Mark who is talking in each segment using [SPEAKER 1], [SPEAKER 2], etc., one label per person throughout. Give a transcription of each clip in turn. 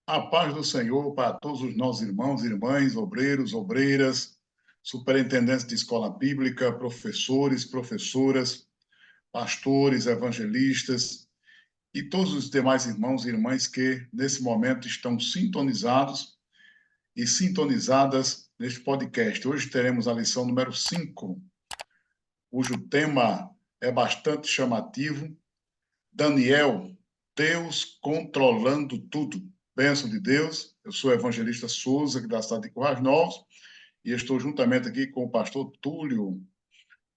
[SPEAKER 1] A paz do Senhor para todos os nossos irmãos, irmãs, obreiros, obreiras, superintendentes de escola bíblica, professores, professoras, pastores, evangelistas e todos os demais irmãos e irmãs que nesse momento estão sintonizados e sintonizadas neste podcast. Hoje teremos a lição número 5, cujo tema é bastante chamativo. Daniel, Deus controlando tudo. Bênção de Deus. Eu sou o evangelista Souza, aqui da cidade de Currais Novos, e estou juntamente aqui com o pastor Túlio.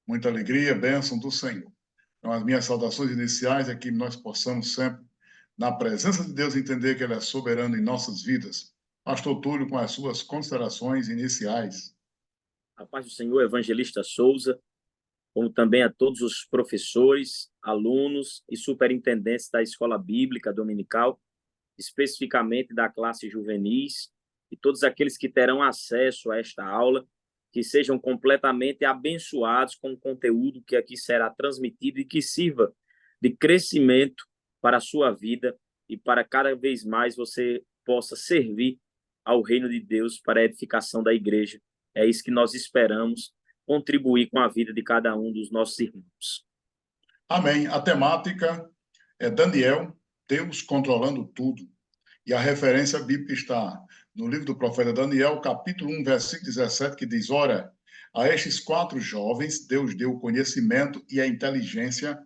[SPEAKER 1] Muita alegria, bênção do Senhor. Então, as minhas saudações iniciais é que nós possamos sempre, na presença de Deus, entender que Ele é soberano em nossas vidas. Pastor Túlio, com as suas considerações iniciais.
[SPEAKER 2] A paz do Senhor, evangelista Souza, como também a todos os professores, alunos e superintendentes da Escola Bíblica Dominical, especificamente da classe juvenis, e todos aqueles que terão acesso a esta aula, que sejam completamente abençoados com o conteúdo que aqui será transmitido e que sirva de crescimento para a sua vida e para cada vez mais você possa servir ao reino de Deus para a edificação da igreja. É isso que nós esperamos, contribuir com a vida de cada um dos nossos irmãos.
[SPEAKER 1] Amém. A temática é Daniel, Deus controlando tudo. E a referência bíblica está no livro do profeta Daniel, capítulo 1, versículo 17, que diz: Ora, a estes 4 jovens Deus deu o conhecimento e a inteligência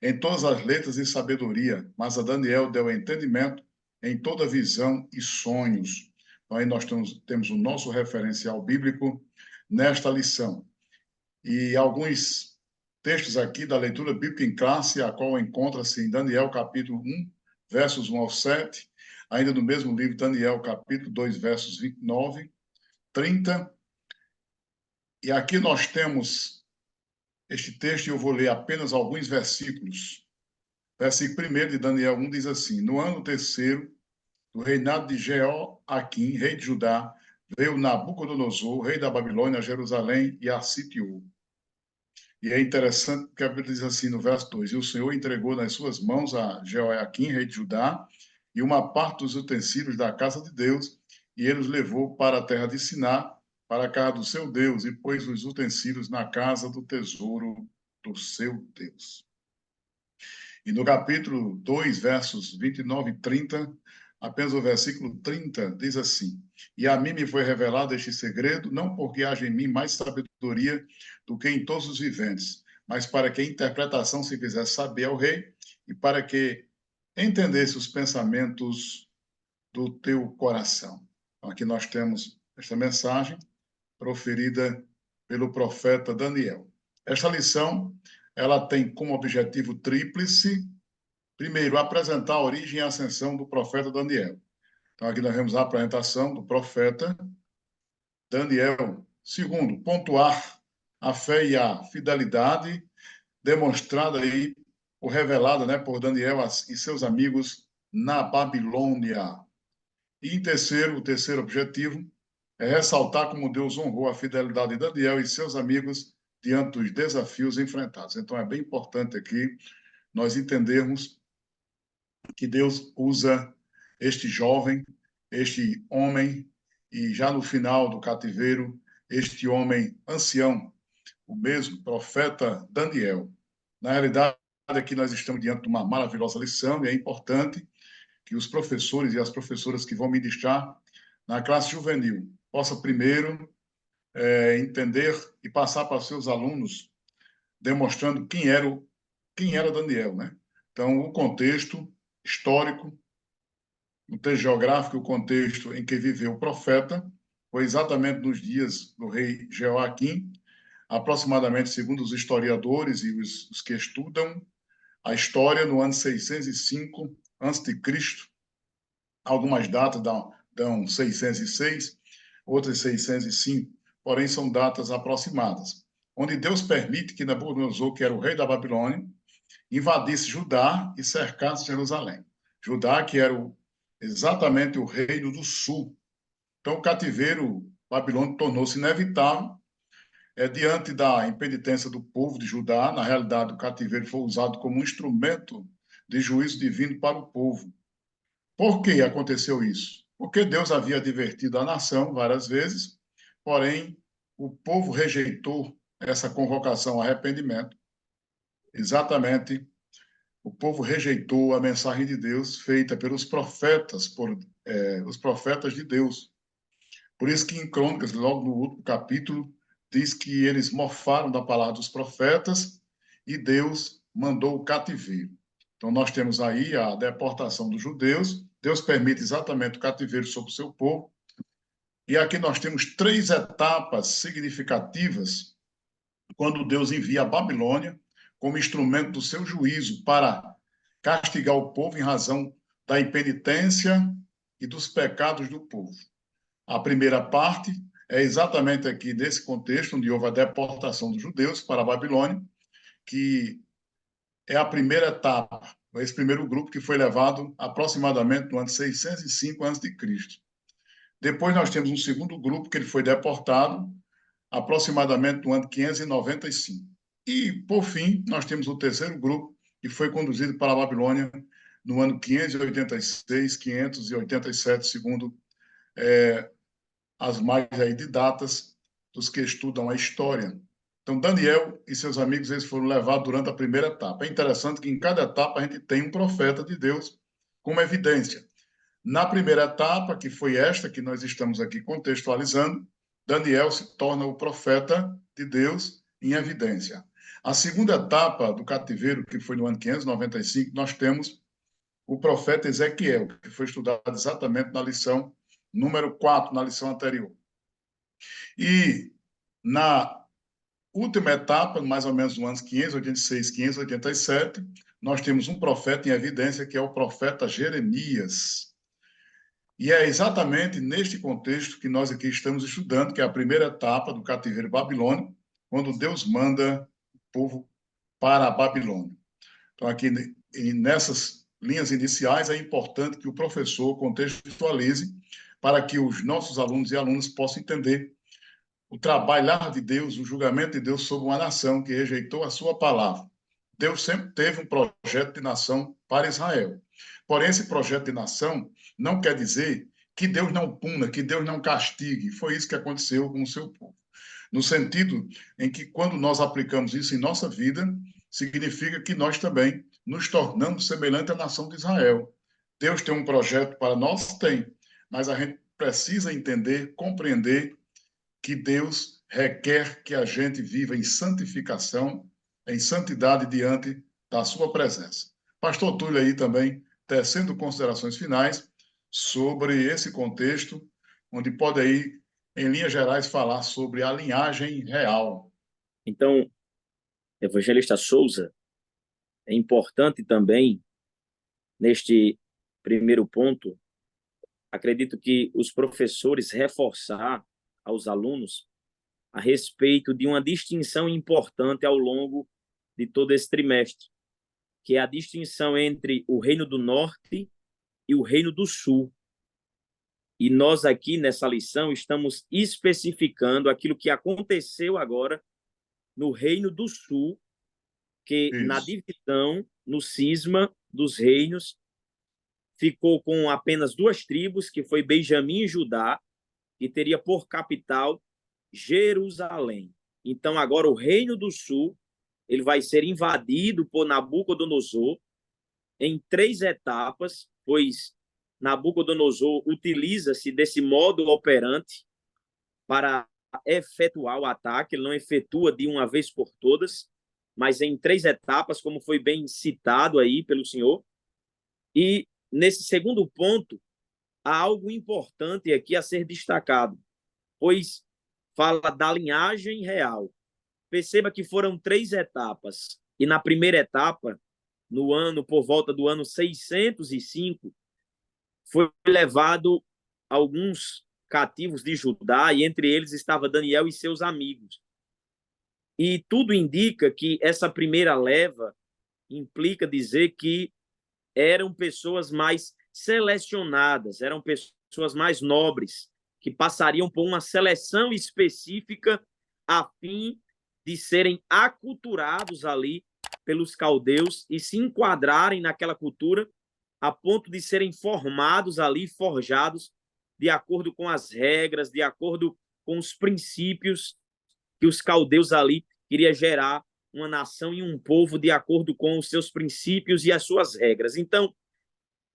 [SPEAKER 1] em todas as letras e sabedoria, mas a Daniel deu entendimento em toda visão e sonhos. Então, aí nós temos o nosso referencial bíblico nesta lição. E alguns textos aqui da leitura bíblica em classe, a qual encontra-se em Daniel, capítulo 1, versos 1 ao 7, ainda no mesmo livro, Daniel, capítulo 2, versos 29, 30. E aqui nós temos este texto, e eu vou ler apenas alguns versículos. Versículo 1 de Daniel 1 diz assim: No ano terceiro do reinado de Jeoaquim, rei de Judá, veio Nabucodonosor, rei da Babilônia, a Jerusalém, e a sitiou. E é interessante porque a Bíblia diz assim no verso 2: E o Senhor entregou nas suas mãos a Jeoaquim, rei de Judá, e uma parte dos utensílios da casa de Deus, e ele os levou para a terra de Siná, para a casa do seu Deus, e pôs os utensílios na casa do tesouro do seu Deus. E no capítulo 2, versos 29 e 30, apenas o versículo 30 diz assim: E a mim me foi revelado este segredo, não porque haja em mim mais sabedoria do que em todos os viventes, mas para que a interpretação se fizesse saber ao rei, e para que entendesse os pensamentos do teu coração. Então, aqui nós temos esta mensagem proferida pelo profeta Daniel. Esta lição, ela tem como objetivo tríplice: primeiro, apresentar a origem e a ascensão do profeta Daniel. Então, aqui nós vemos a apresentação do profeta Daniel. Segundo, pontuar a fé e a fidelidade demonstrada aí, ou revelada, né, por Daniel e seus amigos na Babilônia. E em terceiro, o terceiro objetivo é ressaltar como Deus honrou a fidelidade de Daniel e seus amigos diante dos desafios enfrentados. Então, é bem importante aqui nós entendermos que Deus usa este jovem, este homem, e já no final do cativeiro, este homem ancião, o mesmo profeta Daniel. Na realidade, aqui nós estamos diante de uma maravilhosa lição, e é importante que os professores e as professoras que vão ministrar na classe juvenil possam primeiro entender e passar para seus alunos, demonstrando quem era Daniel, né? Então, o contexto histórico, o contexto geográfico, o contexto em que viveu o profeta, foi exatamente nos dias do rei Jeoaquim, aproximadamente, segundo os historiadores e os que estudam a história, no ano 605 a.C. Algumas datas dão 606, outras 605, porém são datas aproximadas, onde Deus permite que Nabucodonosor, que era o rei da Babilônia, invadisse Judá e cercasse Jerusalém. Judá, que era exatamente o reino do sul. Então, o cativeiro babilônico tornou-se inevitável diante da impenitência do povo de Judá. Na realidade, o cativeiro foi usado como um instrumento de juízo divino para o povo. Por que aconteceu isso? porque Deus havia advertido a nação várias vezes, porém o povo rejeitou essa convocação ao arrependimento. Exatamente, o povo rejeitou a mensagem de Deus feita pelos profetas, os profetas de Deus. Por isso que em Crônicas, logo no último capítulo, diz que eles mofaram da palavra dos profetas e Deus mandou o cativeiro. Então, nós temos aí a deportação dos judeus, Deus permite exatamente o cativeiro sobre o seu povo, e aqui nós temos 3 etapas significativas quando Deus envia a Babilônia como instrumento do seu juízo para castigar o povo em razão da impenitência e dos pecados do povo. A primeira parte é exatamente aqui nesse contexto, onde houve a deportação dos judeus para a Babilônia, que é a primeira etapa, esse primeiro grupo que foi levado aproximadamente no ano 605 a.C. Depois nós temos um segundo grupo que ele foi deportado aproximadamente no ano 595. E, por fim, nós temos o terceiro grupo que foi conduzido para a Babilônia no ano 586, 587, segundo as mais aí de datas dos que estudam a história. Então, Daniel e seus amigos, eles foram levados durante a primeira etapa. É interessante que em cada etapa a gente tem um profeta de Deus como evidência. Na primeira etapa, que foi esta que nós estamos aqui contextualizando, Daniel se torna o profeta de Deus em evidência. A segunda etapa do cativeiro, que foi no ano 595, nós temos o profeta Ezequiel, que foi estudado exatamente na lição número 4, na lição anterior. E na última etapa, mais ou menos no ano 586, 587, nós temos um profeta em evidência, que é o profeta Jeremias. E é exatamente neste contexto que nós aqui estamos estudando, que é a primeira etapa do cativeiro babilônico, quando Deus manda o povo para a Babilônia. Então, aqui nessas linhas iniciais, é importante que o professor contextualize para que os nossos alunos e alunas possam entender o trabalhar de Deus, o julgamento de Deus sobre uma nação que rejeitou a sua palavra. Deus sempre teve um projeto de nação para Israel. Porém, esse projeto de nação não quer dizer que Deus não puna, que Deus não castigue. Foi isso que aconteceu com o seu povo. No sentido em que, quando nós aplicamos isso em nossa vida, significa que nós também nos tornamos semelhante à nação de Israel. Deus tem um projeto para nós? Tem. Mas a gente precisa entender, compreender que Deus requer que a gente viva em santificação, em santidade diante da sua presença. Pastor Túlio aí também tecendo considerações finais sobre esse contexto, onde pode aí, em linhas gerais, falar sobre a linhagem real.
[SPEAKER 2] Então, evangelista Souza, é importante também, neste primeiro ponto, acredito que os professores reforçar aos alunos a respeito de uma distinção importante ao longo de todo esse trimestre, que é a distinção entre o Reino do Norte e o Reino do Sul. E nós aqui nessa lição estamos especificando aquilo que aconteceu agora no Reino do Sul, que na divisão, no cisma dos reinos, ficou com apenas 2 tribos, que foi Benjamim e Judá, e teria por capital Jerusalém. Então, agora o Reino do Sul ele vai ser invadido por Nabucodonosor em 3 etapas, pois Nabucodonosor utiliza-se desse modo operante para efetuar o ataque. Ele não efetua de uma vez por todas, mas em 3 etapas, como foi bem citado aí pelo senhor. E nesse segundo ponto, há algo importante aqui a ser destacado, pois fala da linhagem real. Perceba que foram 3 etapas, e na primeira etapa, por volta do ano 605, foi levado alguns cativos de Judá, e entre eles estava Daniel e seus amigos. E tudo indica que essa primeira leva implica dizer que eram pessoas mais selecionadas, eram pessoas mais nobres, que passariam por uma seleção específica a fim de serem aculturados ali pelos caldeus e se enquadrarem naquela cultura a ponto de serem formados ali, forjados de acordo com as regras, de acordo com os princípios que os caldeus ali queria gerar uma nação e um povo de acordo com os seus princípios e as suas regras. Então,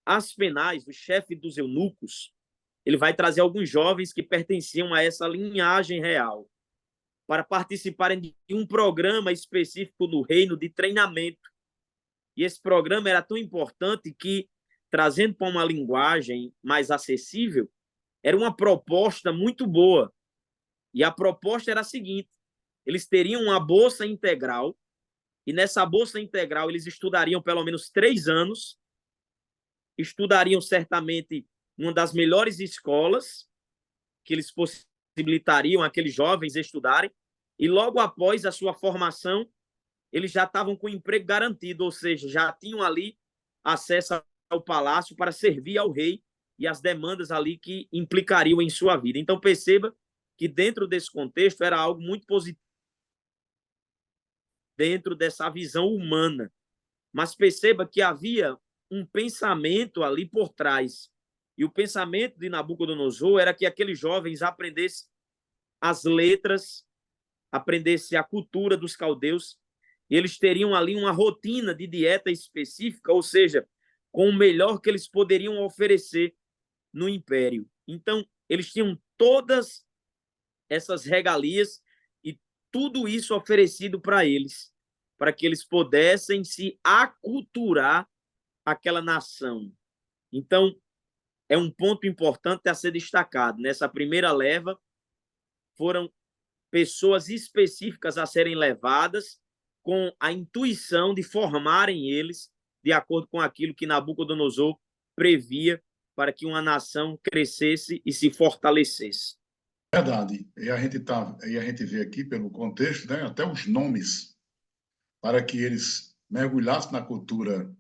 [SPEAKER 2] Aspenaz, o chefe dos eunucos, ele vai trazer alguns jovens que pertenciam a essa linhagem real para participarem de um programa específico no reino de treinamento. E esse programa era tão importante que, trazendo para uma linguagem mais acessível, era uma proposta muito boa. E a proposta era a seguinte: eles teriam uma bolsa integral, e nessa bolsa integral eles estudariam pelo menos 3 anos, estudariam certamente uma das melhores escolas, que eles possibilitariam aqueles jovens estudarem, e logo após a sua formação, eles já estavam com o emprego garantido, ou seja, já tinham ali acesso ao palácio para servir ao rei e as demandas ali que implicariam em sua vida. Então, perceba que dentro desse contexto era algo muito positivo, dentro dessa visão humana. Mas perceba que havia um pensamento ali por trás. E o pensamento de Nabucodonosor era que aqueles jovens aprendessem as letras, aprendessem a cultura dos caldeus, e eles teriam ali uma rotina de dieta específica, ou seja, com o melhor que eles poderiam oferecer no império. Então, eles tinham todas essas regalias e tudo isso oferecido para eles, para que eles pudessem se aculturar aquela nação. Então, é um ponto importante a ser destacado. Nessa primeira leva, foram pessoas específicas a serem levadas com a intuição de formarem eles de acordo com aquilo que Nabucodonosor previa para que uma nação crescesse e se fortalecesse.
[SPEAKER 1] Verdade. E a gente vê aqui pelo contexto, né, até os nomes, para que eles mergulhassem na cultura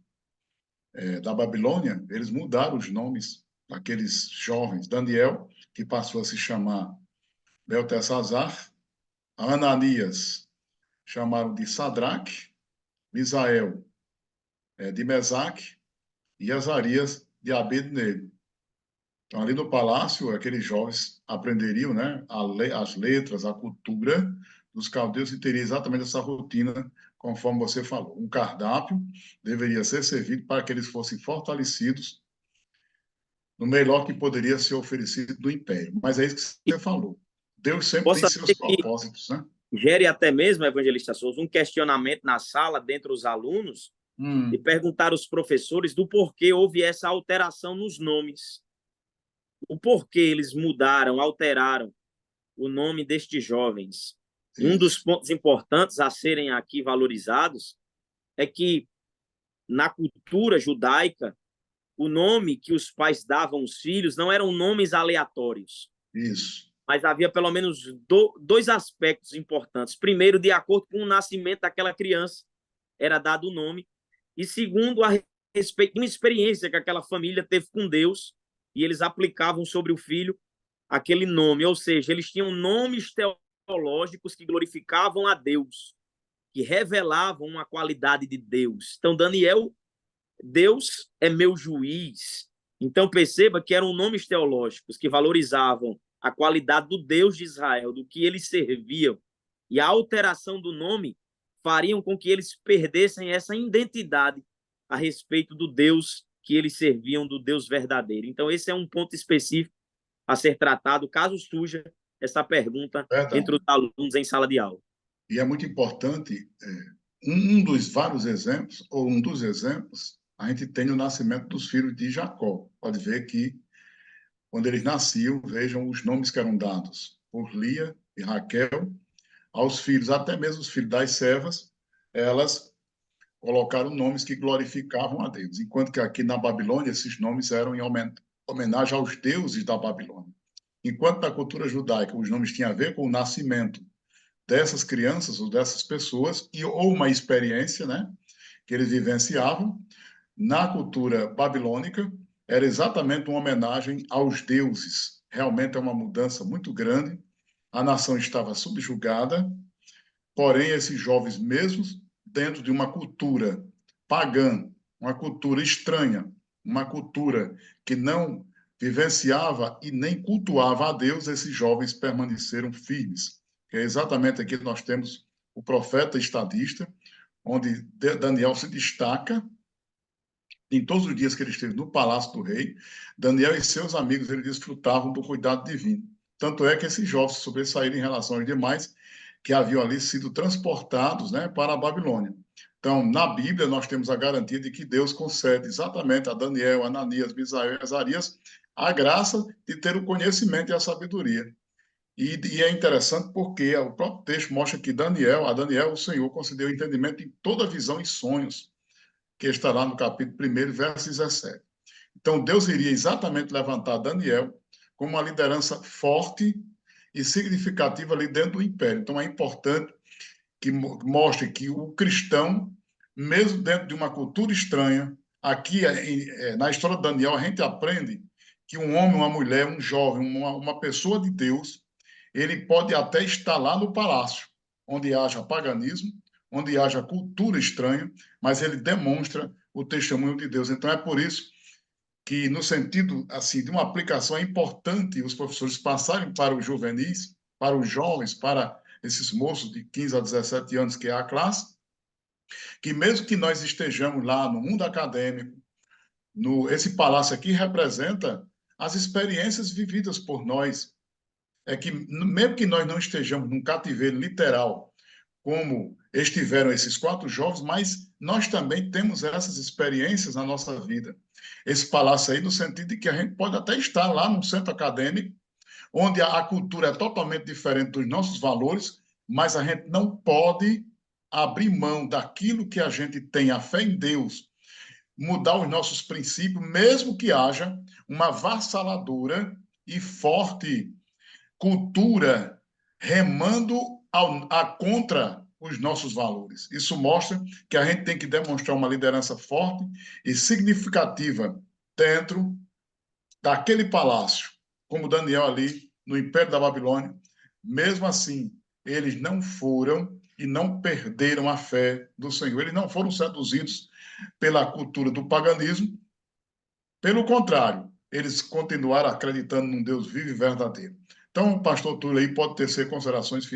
[SPEAKER 1] da Babilônia, eles mudaram os nomes daqueles jovens. Daniel, que passou a se chamar Beltesazar, Ananias, chamaram de Sadraque, Misael de Mesaque e Azarias de Abednego. Então, ali no palácio, aqueles jovens aprenderiam, né, as letras, a cultura dos caldeus e teria exatamente essa rotina, conforme você falou. Um cardápio deveria ser servido para que eles fossem fortalecidos no melhor que poderia ser oferecido do império. Mas é isso que você falou. Deus sempre tem
[SPEAKER 2] Possa
[SPEAKER 1] seus
[SPEAKER 2] ser que
[SPEAKER 1] propósitos, né?
[SPEAKER 2] gere até mesmo, Evangelista Souza, um questionamento na sala, dentre os alunos, e perguntar aos professores do porquê houve essa alteração nos nomes. O porquê eles mudaram, alteraram o nome destes jovens. E um dos pontos importantes a serem aqui valorizados é que, na cultura judaica, o nome que os pais davam aos filhos não eram nomes aleatórios.
[SPEAKER 1] Isso.
[SPEAKER 2] Mas havia pelo menos dois aspectos importantes. Primeiro, de acordo com o nascimento daquela criança, era dado o nome. E segundo, a respeito de uma experiência que aquela família teve com Deus, e eles aplicavam sobre o filho aquele nome. Ou seja, eles tinham nomes teológicos que glorificavam a Deus, que revelavam uma qualidade de Deus. Então, Daniel, Deus é meu juiz. Então, perceba que eram nomes teológicos que valorizavam a qualidade do Deus de Israel, do que eles serviam. E a alteração do nome fariam com que eles perdessem essa identidade a respeito do Deus que eles serviam, do Deus verdadeiro. Então, esse é um ponto específico a ser tratado, caso surja essa pergunta entre os alunos em sala de aula.
[SPEAKER 1] E é muito importante, um dos vários exemplos, ou um dos exemplos, a gente tem o nascimento dos filhos de Jacó. Pode ver que, quando eles nasciam, vejam os nomes que eram dados por Lia e Raquel aos filhos, até mesmo os filhos das servas, elas colocaram nomes que glorificavam a Deus, enquanto que aqui na Babilônia esses nomes eram em homenagem aos deuses da Babilônia. Enquanto na cultura judaica os nomes tinham a ver com o nascimento dessas crianças ou dessas pessoas ou uma experiência, né, que eles vivenciavam, na cultura babilônica era exatamente uma homenagem aos deuses. Realmente é uma mudança muito grande. A nação estava subjugada, porém esses jovens mesmos dentro de uma cultura pagã, uma cultura estranha, uma cultura que não vivenciava e nem cultuava a Deus, esses jovens permaneceram firmes. Que é exatamente aqui que nós temos o profeta estadista, onde Daniel se destaca em todos os dias que ele esteve no palácio do rei. Daniel e seus amigos ele desfrutavam do cuidado divino. Tanto é que esses jovens sobressaíram em relação aos demais que haviam ali sido transportados, né, para a Babilônia. Então, na Bíblia, nós temos a garantia de que Deus concede exatamente a Daniel, Ananias, Misael e Azarias a graça de ter o conhecimento e a sabedoria. E é interessante porque o próprio texto mostra que a Daniel, o Senhor concedeu entendimento em toda visão e sonhos, que está lá no capítulo 1, verso 17. Então, Deus iria exatamente levantar Daniel como uma liderança forte e significativa ali dentro do império. Então, é importante que mostre que o cristão, mesmo dentro de uma cultura estranha, aqui na história de Daniel, a gente aprende que um homem, uma mulher, um jovem, uma pessoa de Deus, ele pode até estar lá no palácio, onde haja paganismo, onde haja cultura estranha, mas ele demonstra o testemunho de Deus. Então, é por isso que, no sentido assim de uma aplicação, é importante os professores passarem para os juvenis, para os jovens, para esses moços de 15 a 17 anos, que é a classe, que mesmo que nós estejamos lá no mundo acadêmico, esse palácio aqui representa as experiências vividas por nós. É que, mesmo que nós não estejamos num cativeiro literal, como estiveram esses 4 jovens, mas nós também temos essas experiências na nossa vida. Esse palácio aí, no sentido de que a gente pode até estar lá num centro acadêmico, onde a cultura é totalmente diferente dos nossos valores, mas a gente não pode abrir mão daquilo que a gente tem, a fé em Deus, mudar os nossos princípios, mesmo que haja uma vassaladora e forte cultura remando contra os nossos valores. Isso mostra que a gente tem que demonstrar uma liderança forte e significativa dentro daquele palácio, como Daniel ali no Império da Babilônia. Mesmo assim, eles não foram e não perderam a fé do Senhor. Eles não foram seduzidos pela cultura do paganismo. Pelo contrário, eles continuaram acreditando num Deus vivo e verdadeiro. Então, o pastor Túlio aí pode tecer considerações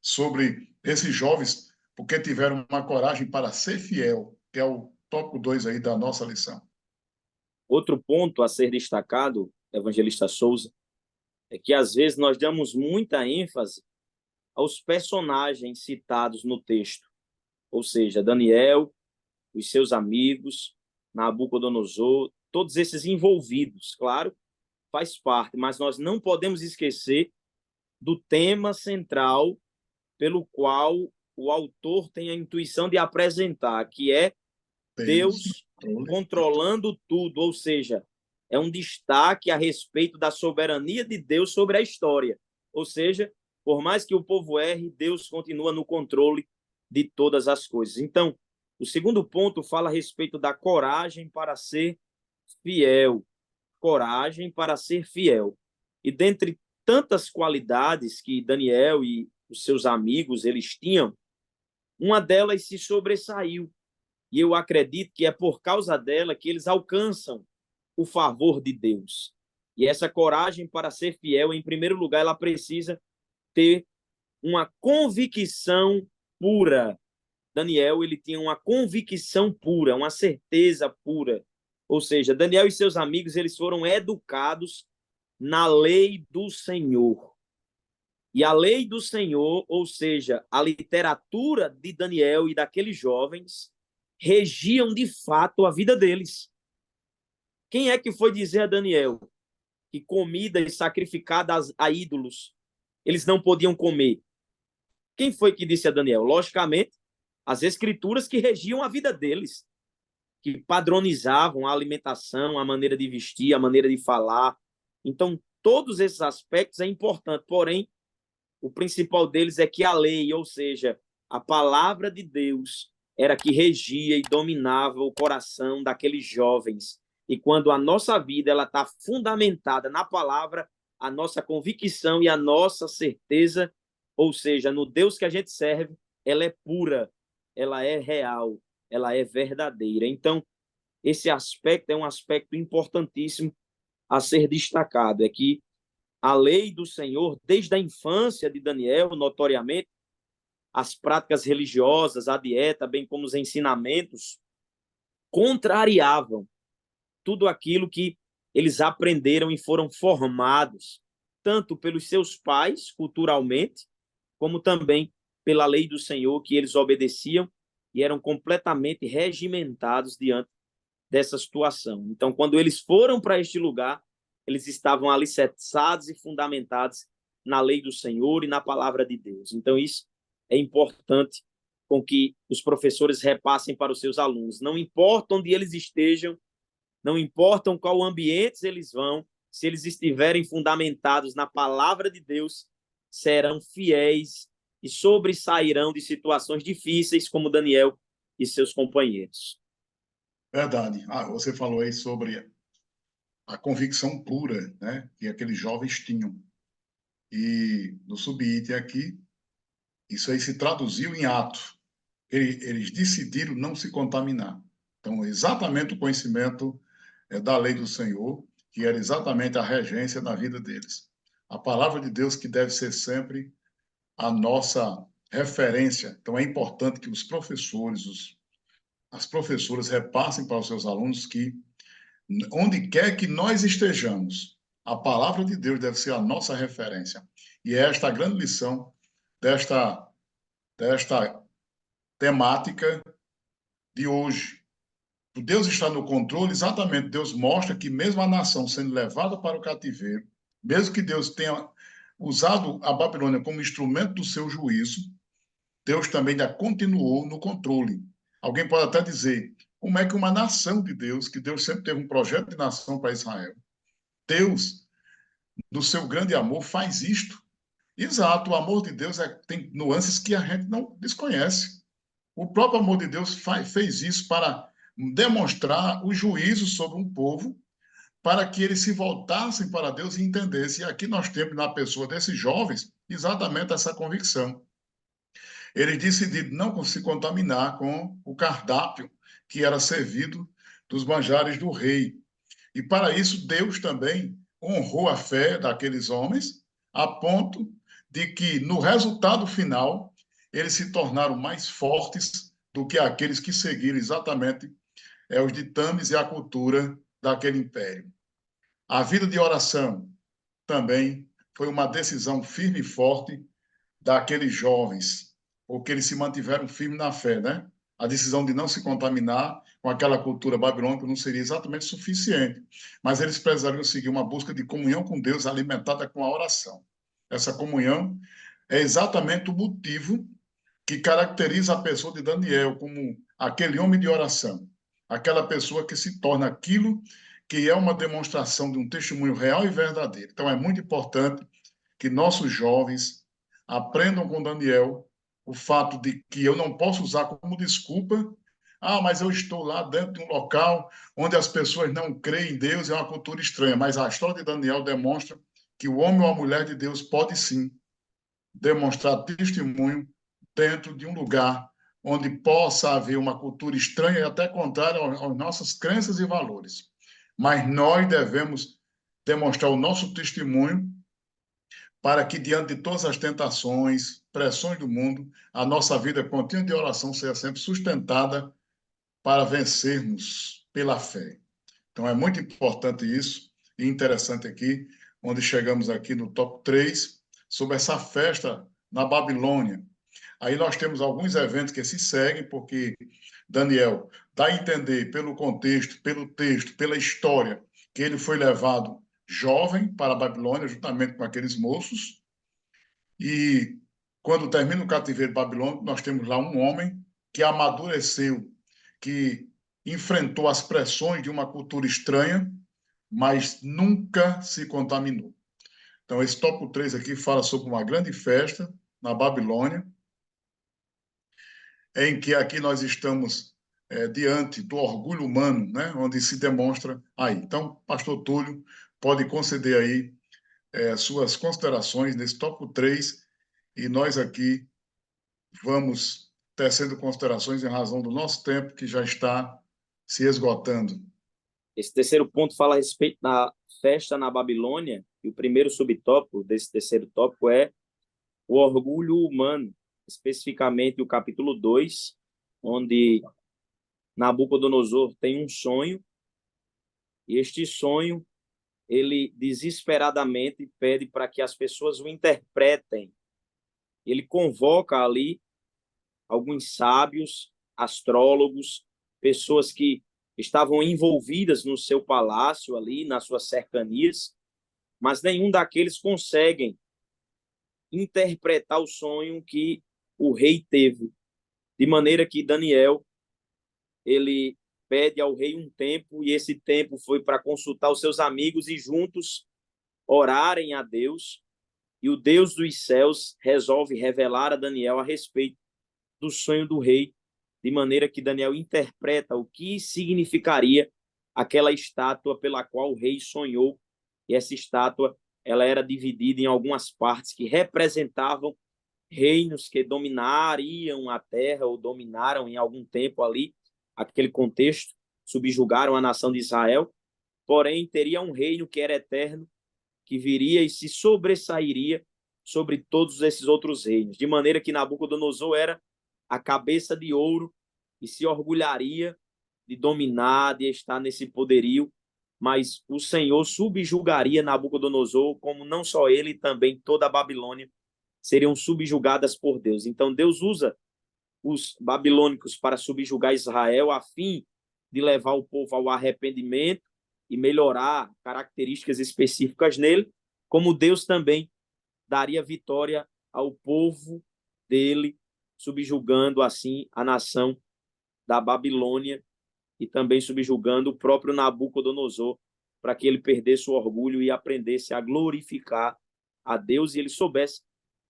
[SPEAKER 1] sobre esses jovens, porque tiveram uma coragem para ser fiel, que é o tópico 2 aí da nossa lição.
[SPEAKER 2] Outro ponto a ser destacado, evangelista Souza, é que às vezes nós damos muita ênfase aos personagens citados no texto, ou seja, Daniel, os seus amigos, Nabucodonosor, todos esses envolvidos, claro, faz parte, mas nós não podemos esquecer do tema central pelo qual o autor tem a intuição de apresentar, que é Deus controlando tudo, ou seja, é um destaque a respeito da soberania de Deus sobre a história. Ou seja, por mais que o povo erre, Deus continua no controle de todas as coisas. Então, o segundo ponto fala a respeito da coragem para ser fiel. Coragem para ser fiel. E dentre tantas qualidades que Daniel e os seus amigos eles tinham, uma delas se sobressaiu. E eu acredito que é por causa dela que eles alcançam o favor de Deus. E essa coragem para ser fiel, em primeiro lugar, ela precisa ter uma convicção pura. Daniel, ele tinha uma convicção pura, uma certeza pura. Ou seja, Daniel e seus amigos, eles foram educados na lei do Senhor. E a lei do Senhor, ou seja, a literatura de Daniel e daqueles jovens, regiam de fato a vida deles. Quem é que foi dizer a Daniel que comidas sacrificadas a ídolos eles não podiam comer? Quem foi que disse a Daniel? Logicamente, as escrituras que regiam a vida deles, que padronizavam a alimentação, a maneira de vestir, a maneira de falar. Então, todos esses aspectos é importante, porém, o principal deles é que a lei, ou seja, a palavra de Deus, era que regia e dominava o coração daqueles jovens. E quando a nossa vida ela está fundamentada na palavra, a nossa convicção e a nossa certeza, ou seja, no Deus que a gente serve, ela é pura, ela é real, ela é verdadeira. Então, esse aspecto é um aspecto importantíssimo a ser destacado é que a lei do Senhor, desde a infância de Daniel, notoriamente, as práticas religiosas, a dieta, bem como os ensinamentos, contrariavam tudo aquilo que eles aprenderam e foram formados, tanto pelos seus pais, culturalmente, como também pela lei do Senhor, que eles obedeciam e eram completamente regimentados diante dessa situação. Então, quando eles foram para este lugar, eles estavam alicerçados e fundamentados na lei do Senhor e na palavra de Deus. Então, isso é importante com que os professores repassem para os seus alunos. Não importa onde eles estejam, não importa qual ambiente eles vão, se eles estiverem fundamentados na palavra de Deus, serão fiéis e sobressairão de situações difíceis, como Daniel e seus companheiros.
[SPEAKER 1] Verdade. Você falou aí sobre a convicção pura, né, que aqueles jovens tinham. E no subitem aqui, isso aí se traduziu em ato. Eles decidiram não se contaminar. Então, exatamente o conhecimento da lei do Senhor, que era exatamente a regência na vida deles. A palavra de Deus que deve ser sempre a nossa referência. Então, é importante que os professores, as professoras repassem para os seus alunos que, onde quer que nós estejamos, a palavra de Deus deve ser a nossa referência. E é esta a grande lição desta temática de hoje. Deus está no controle, exatamente. Deus mostra que mesmo a nação sendo levada para o cativeiro, mesmo que Deus tenha usado a Babilônia como instrumento do seu juízo, Deus também já continuou no controle. Alguém pode até dizer, como é que uma nação de Deus, que Deus sempre teve um projeto de nação para Israel, Deus, no seu grande amor, faz isto? Exato, o amor de Deus tem nuances que a gente não desconhece. O próprio amor de Deus fez isso para demonstrar o juízo sobre um povo, para que eles se voltassem para Deus e entendessem. E aqui nós temos na pessoa desses jovens exatamente essa convicção. Eles decidiram não se contaminar com o cardápio que era servido dos manjares do rei. E para isso, Deus também honrou a fé daqueles homens, a ponto de que, no resultado final, eles se tornaram mais fortes do que aqueles que seguiram exatamente os ditames e a cultura daquele império. A vida de oração também foi uma decisão firme e forte daqueles jovens, porque eles se mantiveram firmes na fé, né? A decisão de não se contaminar com aquela cultura babilônica não seria exatamente suficiente, mas eles precisariam seguir uma busca de comunhão com Deus alimentada com a oração. Essa comunhão é exatamente o motivo que caracteriza a pessoa de Daniel como aquele homem de oração, aquela pessoa que se torna aquilo que é uma demonstração de um testemunho real e verdadeiro. Então é muito importante que nossos jovens aprendam com Daniel o fato de que eu não posso usar como desculpa, mas eu estou lá dentro de um local onde as pessoas não creem em Deus, é uma cultura estranha. Mas a história de Daniel demonstra que o homem ou a mulher de Deus pode sim demonstrar testemunho dentro de um lugar onde possa haver uma cultura estranha e até contrária às nossas crenças e valores. Mas nós devemos demonstrar o nosso testemunho para que, diante de todas as tentações, pressões do mundo, a nossa vida contínua de oração seja sempre sustentada para vencermos pela fé. Então, é muito importante isso e interessante aqui, onde chegamos aqui no top 3, sobre essa festa na Babilônia. Aí nós temos alguns eventos que se seguem, porque Daniel dá a entender pelo contexto, pelo texto, pela história, que ele foi levado jovem para a Babilônia, juntamente com aqueles moços, e quando termina o cativeiro babilônico, nós temos lá um homem que amadureceu, que enfrentou as pressões de uma cultura estranha, mas nunca se contaminou. Então, esse tópico 3 aqui fala sobre uma grande festa na Babilônia, em que aqui nós estamos diante do orgulho humano, né, onde se demonstra aí. Então, pastor Túlio, pode conceder aí suas considerações nesse tópico 3, e nós aqui vamos tecendo considerações em razão do nosso tempo, que já está se esgotando.
[SPEAKER 2] Esse terceiro ponto fala a respeito da festa na Babilônia, e o primeiro subtópico desse terceiro tópico é o orgulho humano, especificamente o capítulo 2, onde Nabucodonosor tem um sonho, e este sonho, ele desesperadamente pede para que as pessoas o interpretem. Ele convoca ali alguns sábios, astrólogos, pessoas que estavam envolvidas no seu palácio ali, nas suas cercanias, mas nenhum daqueles conseguem interpretar o sonho que o rei teve, de maneira que Daniel, ele pede ao rei um tempo, e esse tempo foi para consultar os seus amigos e juntos orarem a Deus, e o Deus dos céus resolve revelar a Daniel a respeito do sonho do rei, de maneira que Daniel interpreta o que significaria aquela estátua pela qual o rei sonhou, e essa estátua ela era dividida em algumas partes que representavam reinos que dominariam a terra ou dominaram em algum tempo ali aquele contexto, subjugaram a nação de Israel, porém teria um reino que era eterno, que viria e se sobressairia sobre todos esses outros reinos, de maneira que Nabucodonosor era a cabeça de ouro e se orgulharia de dominar, de estar nesse poderio, mas o Senhor subjugaria Nabucodonosor, como não só ele, também toda a Babilônia seriam subjugadas por Deus. Então Deus usa os babilônicos para subjugar Israel, a fim de levar o povo ao arrependimento e melhorar características específicas nele, como Deus também daria vitória ao povo dele, subjugando assim a nação da Babilônia e também subjugando o próprio Nabucodonosor, para que ele perdesse o orgulho e aprendesse a glorificar a Deus, e ele soubesse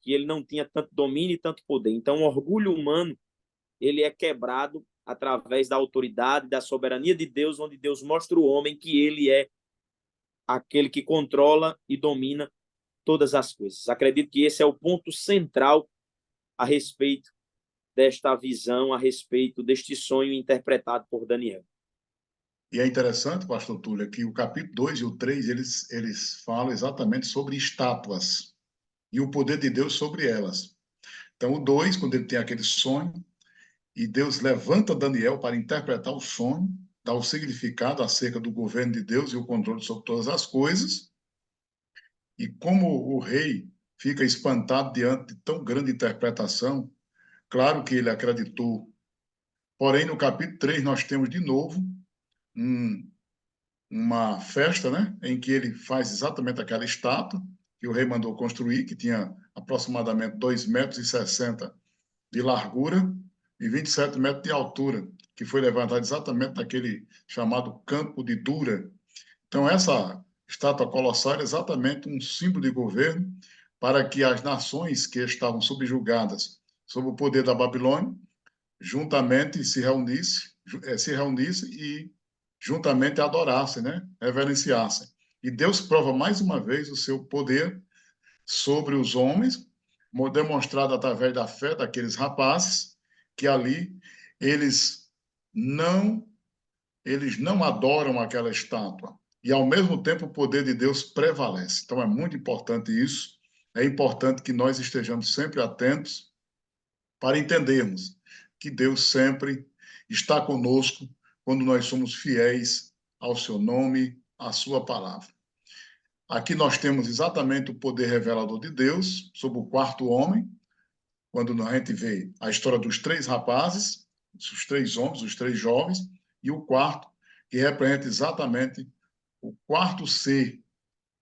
[SPEAKER 2] que ele não tinha tanto domínio e tanto poder. Então, o orgulho humano, ele é quebrado através da autoridade, da soberania de Deus, onde Deus mostra o homem que ele é aquele que controla e domina todas as coisas. Acredito que esse é o ponto central a respeito desta visão, a respeito deste sonho interpretado por Daniel.
[SPEAKER 1] E é interessante, pastor Túlio, que o capítulo 2 e o 3, eles falam exatamente sobre estátuas e o poder de Deus sobre elas. Então, o 2, quando ele tem aquele sonho, e Deus levanta Daniel para interpretar o sonho, dar o significado acerca do governo de Deus e o controle sobre todas as coisas, e como o rei fica espantado diante de tão grande interpretação, claro que ele acreditou. Porém, no capítulo 3, nós temos de novo um, uma festa, né, em que ele faz exatamente aquela estátua que o rei mandou construir, que tinha aproximadamente 2,60 metros de largura e 27 metros de altura, que foi levantado exatamente naquele chamado Campo de Dura. Então, essa estátua colossal é exatamente um símbolo de governo para que as nações que estavam subjugadas sob o poder da Babilônia juntamente se reunisse e juntamente adorassem, né? Reverenciassem. E Deus prova mais uma vez o seu poder sobre os homens, demonstrado através da fé daqueles rapazes, que ali eles não eles não adoram aquela estátua. E, ao mesmo tempo, o poder de Deus prevalece. Então, é muito importante isso. É importante que nós estejamos sempre atentos para entendermos que Deus sempre está conosco quando nós somos fiéis ao seu nome, à sua palavra. Aqui nós temos exatamente o poder revelador de Deus sobre o quarto homem, quando a gente vê a história dos três rapazes, os três homens, os três jovens, e o quarto, que representa exatamente o quarto ser,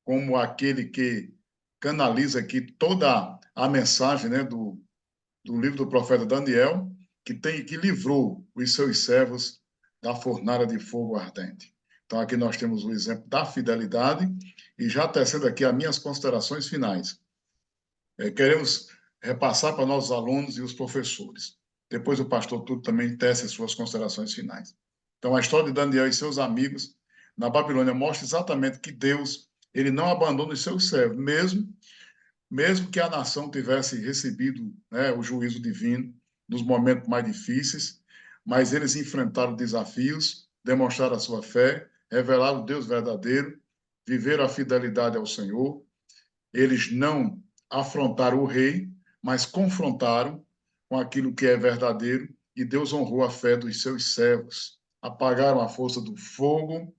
[SPEAKER 1] como aquele que canaliza aqui toda a mensagem, né, do livro do profeta Daniel, que livrou os seus servos da fornalha de fogo ardente. Então, aqui nós temos o exemplo da fidelidade, e já tecendo aqui as minhas considerações finais. Queremos repassar para nossos alunos e os professores. Depois o pastor Túlio também tece as suas considerações finais. Então, a história de Daniel e seus amigos na Babilônia mostra exatamente que Deus ele não abandona os seus servos, mesmo que a nação tivesse recebido, né, o juízo divino nos momentos mais difíceis, mas eles enfrentaram desafios, demonstraram a sua fé, revelaram o Deus verdadeiro, viveram a fidelidade ao Senhor. Eles não afrontaram o rei, mas confrontaram com aquilo que é verdadeiro, e Deus honrou a fé dos seus servos. Apagaram a força do fogo,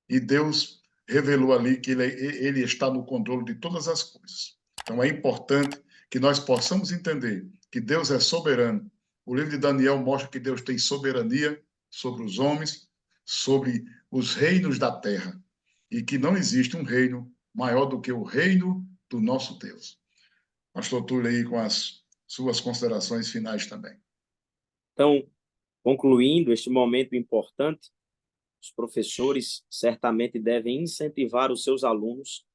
[SPEAKER 1] e Deus revelou ali que ele está no controle de todas as coisas. Então é importante que nós possamos entender que Deus é soberano. O livro de Daniel mostra que Deus tem soberania sobre os homens, sobre os reinos da terra, e que não existe um reino maior do que o reino do nosso Deus. Pastor Túlio aí com as suas considerações finais também.
[SPEAKER 2] Então, concluindo este momento importante, os professores certamente devem incentivar os seus alunos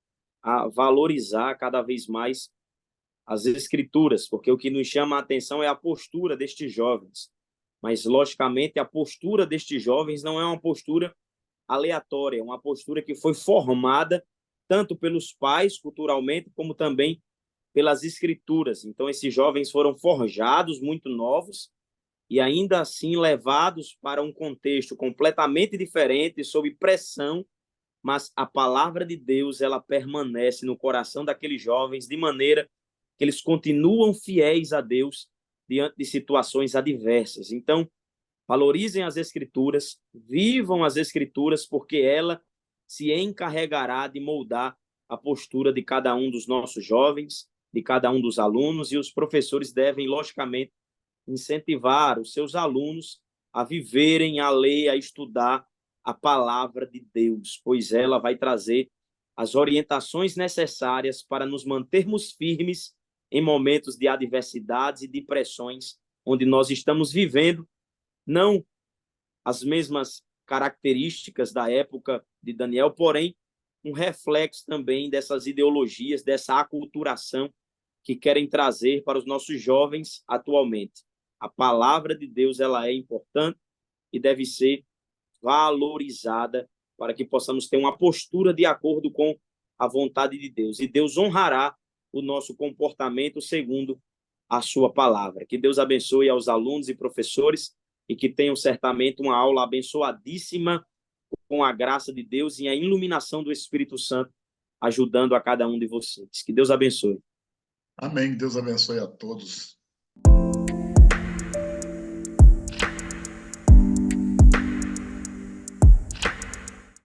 [SPEAKER 2] a valorizar cada vez mais as escrituras, porque o que nos chama a atenção é a postura destes jovens. Mas, logicamente, a postura destes jovens não é uma postura aleatória, é uma postura que foi formada tanto pelos pais, culturalmente, como também pelas escrituras. Então, esses jovens foram forjados muito novos e ainda assim levados para um contexto completamente diferente, sob pressão, mas a palavra de Deus, ela permanece no coração daqueles jovens de maneira que eles continuam fiéis a Deus diante de situações adversas. Então, valorizem as escrituras, vivam as escrituras, porque ela se encarregará de moldar a postura de cada um dos nossos jovens, de cada um dos alunos, e os professores devem, logicamente, incentivar os seus alunos a viverem, a ler, a estudar a palavra de Deus, pois ela vai trazer as orientações necessárias para nos mantermos firmes em momentos de adversidades e de pressões, onde nós estamos vivendo não as mesmas características da época de Daniel, porém um reflexo também dessas ideologias, dessa aculturação que querem trazer para os nossos jovens atualmente. A palavra de Deus, ela é importante e deve ser valorizada para que possamos ter uma postura de acordo com a vontade de Deus. E Deus honrará o nosso comportamento segundo a sua palavra. Que Deus abençoe aos alunos e professores e que tenham certamente uma aula abençoadíssima com a graça de Deus e a iluminação do Espírito Santo ajudando a cada um de vocês. Que Deus abençoe.
[SPEAKER 1] Amém. Deus abençoe a todos.